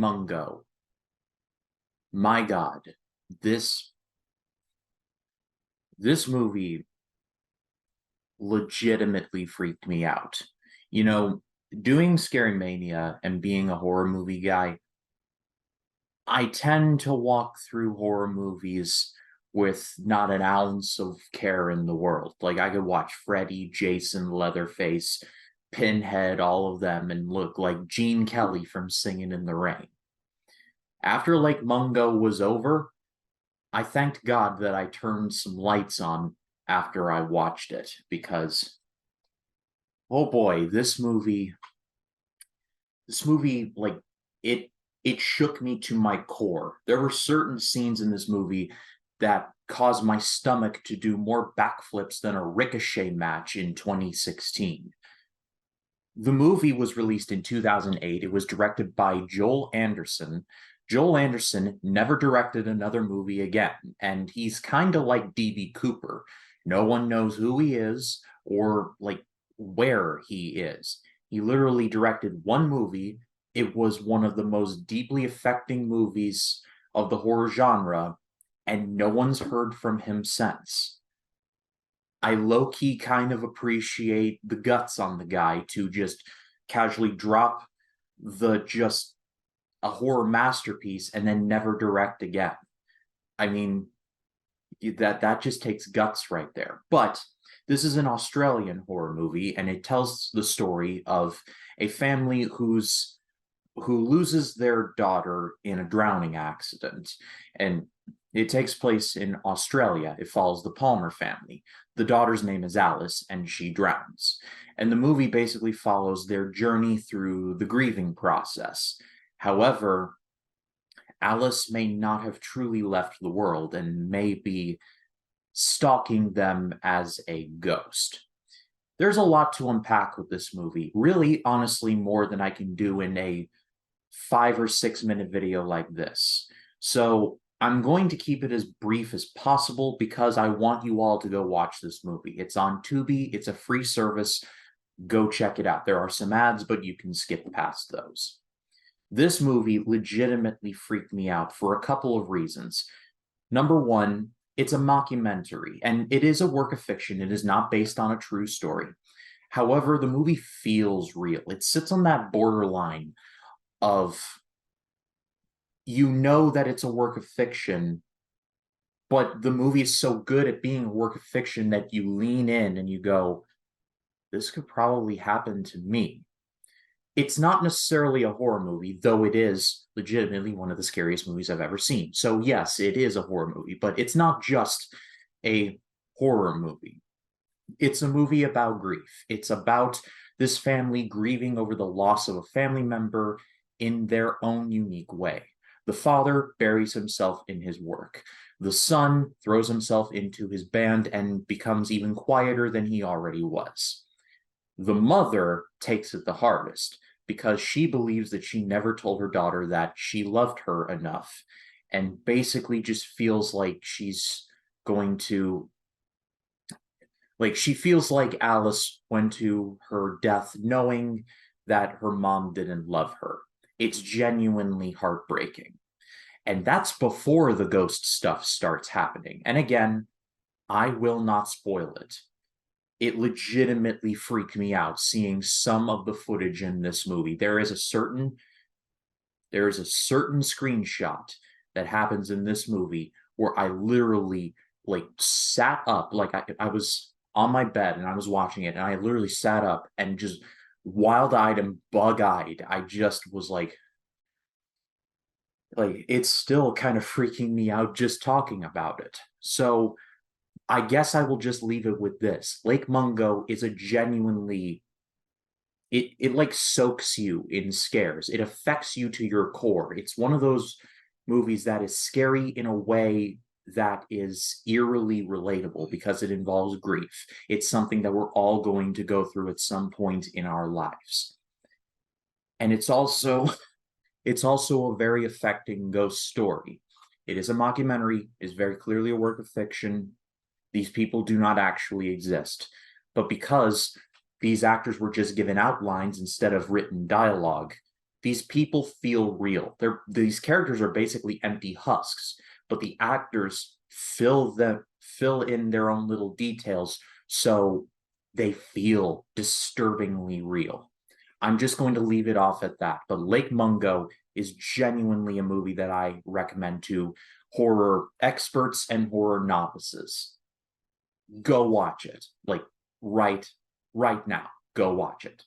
Mungo. My God, this this movie legitimately freaked me out. You know, doing ScaryMania and being a horror movie guy, I tend to walk through horror movies with not an ounce of care in the world. Like, I could watch Freddy, Jason, Leatherface, Pinhead, all of them, and look like Gene Kelly from Singing in the Rain. After Lake Mungo was over, I thanked God that I turned some lights on after I watched it because, oh boy, this movie, like, it it shook me to my core. There were certain scenes in this movie that caused my stomach to do more backflips than a Ricochet match in 2016. The movie was released in 2008. It was directed by Joel Anderson. Joel Anderson never directed another movie again, and he's kind of like DB Cooper. No one knows who he is or like where he is. He literally directed one movie. It was one of the most deeply affecting movies of the horror genre, and no one's heard from him since. I low key kind of appreciate the guts on the guy to just casually drop the just a horror masterpiece and then never direct again. I mean, that just takes guts right there. But this is an Australian horror movie, and it tells the story of a family who loses their daughter in a drowning accident. And it takes place in Australia. It follows the Palmer family. The daughter's name is Alice, and she drowns. And the movie basically follows their journey through the grieving process. However, Alice may not have truly left the world and may be stalking them as a ghost. There's a lot to unpack with this movie. Really, honestly, more than I can do in a 5 or 6 minute video like this. So I'm going to keep it as brief as possible because I want you all to go watch this movie. It's on Tubi. It's a free service. Go check it out. There are some ads, but you can skip past those. This movie legitimately freaked me out for a couple of reasons. Number one, it's a mockumentary, and it is a work of fiction. It is not based on a true story. However, the movie feels real. It sits on that borderline of, you know that it's a work of fiction, but the movie is so good at being a work of fiction that you lean in and you go, this could probably happen to me. It's not necessarily a horror movie, though it is legitimately one of the scariest movies I've ever seen. So yes, it is a horror movie, but it's not just a horror movie. It's a movie about grief. It's about this family grieving over the loss of a family member in their own unique way. The father buries himself in his work. The son throws himself into his band and becomes even quieter than he already was. The mother takes it the hardest because she believes that she never told her daughter that she loved her enough, and basically just feels like she's going to, like, she feels like Alice went to her death knowing that her mom didn't love her. It's genuinely heartbreaking. And that's before the ghost stuff starts happening. And again, I will not spoil it. It legitimately freaked me out seeing some of the footage in this movie. There is a certain screenshot that happens in this movie where I literally like sat up, like I was on my bed and I was watching it, and I literally sat up and just wild-eyed and bug-eyed. I just was like it's still kind of freaking me out just talking about it. So I guess I will just leave it with this. Lake Mungo is a genuinely, it like soaks you in scares. It affects you to your core. It's one of those movies that is scary in a way that is eerily relatable because it involves grief. It's something that we're all going to go through at some point in our lives. And it's also a very affecting ghost story. It is a mockumentary, it is very clearly a work of fiction. These people do not actually exist. But because these actors were just given outlines instead of written dialogue, These people feel real. These characters are basically empty husks, but the actors fill in their own little details so they feel disturbingly real. I'm just going to leave it off at that. But Lake Mungo is genuinely a movie that I recommend to horror experts and horror novices. Go watch it. Like right now. Go watch it.